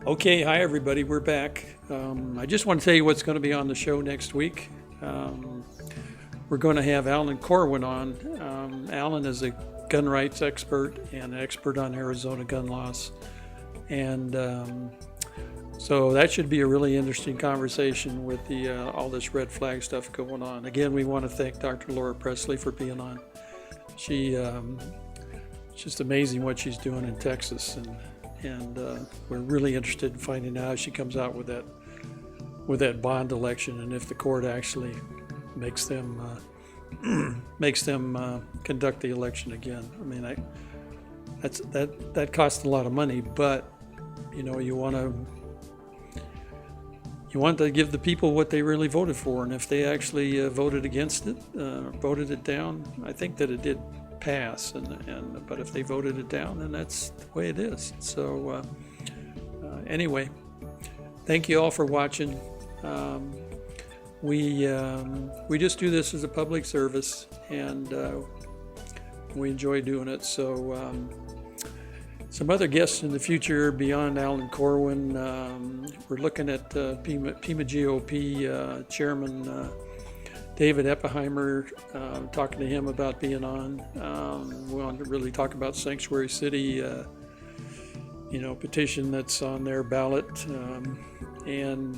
Okay, hi everybody, we're back. I just want to tell you what's going to be on the show next week. We're going to have Alan Corwin on. Alan is a gun rights expert and an expert on Arizona gun laws. And so that should be a really interesting conversation with all this red flag stuff going on. Again, we want to thank Dr. Laura Pressley for being on. It's just amazing what she's doing in Texas, and we're really interested in finding out how she comes out with that bond election, and if the court actually makes them conduct the election again. I mean, that costs a lot of money, but you want to give the people what they really voted for, and if they actually voted against it, voted it down, I think that it did pass, but if they voted it down, then that's the way it is. So anyway, thank you all for watching. We just do this as a public service, and we enjoy doing it. So some other guests in the future beyond Alan Corwin, we're looking at Pima GOP Chairman David Eppheimer, talking to him about being on. We want to really talk about Sanctuary City, petition that's on their ballot, and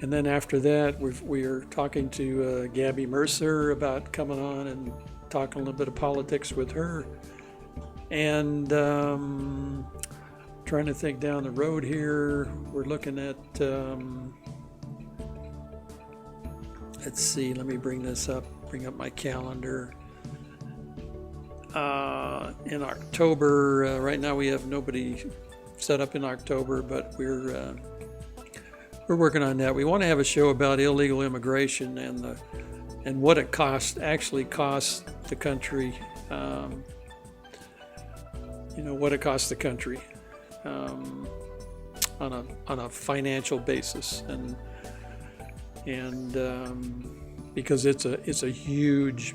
then after that, we are talking to Gabby Mercer about coming on and talking a little bit of politics with her, and trying to think down the road here. We're looking at. Let's see, let me bring up my calendar. In October, right now we have nobody set up in October, but we're working on that. We want to have a show about illegal immigration and what it actually costs the country. What it costs the country on a financial basis, and because it's a huge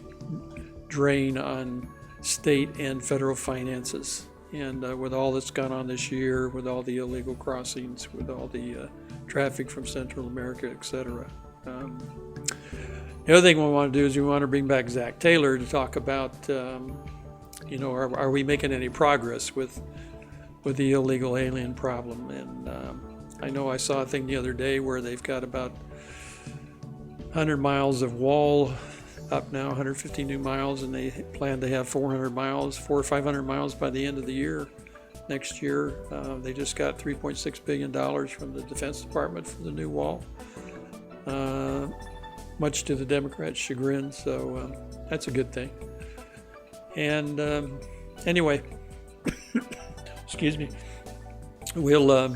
drain on state and federal finances, and with all that's gone on this year, with all the illegal crossings, with all the traffic from Central America, etc. The other thing we want to do is we want to bring back Zach Taylor to talk about, are we making any progress with the illegal alien problem? And I know I saw a thing the other day where they've got about 100 miles of wall up now, 150 new miles, and they plan to have 400 or 500 miles by the end of the year. Next year, they just got $3.6 billion from the Defense Department for the new wall, much to the Democrats' chagrin, so that's a good thing. And anyway, excuse me, we'll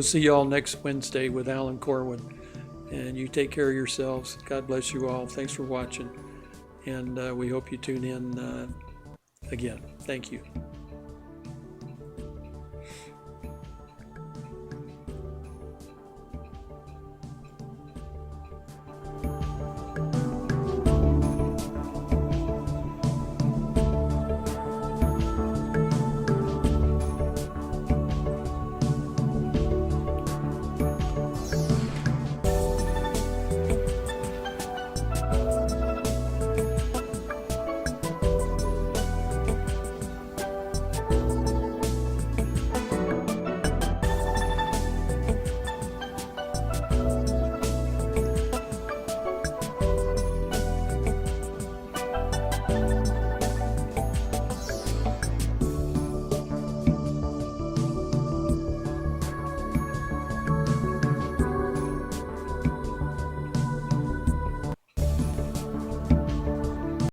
see you all next Wednesday with Alan Corwin. And you take care of yourselves. God bless you all. Thanks for watching. And we hope you tune in again. Thank you.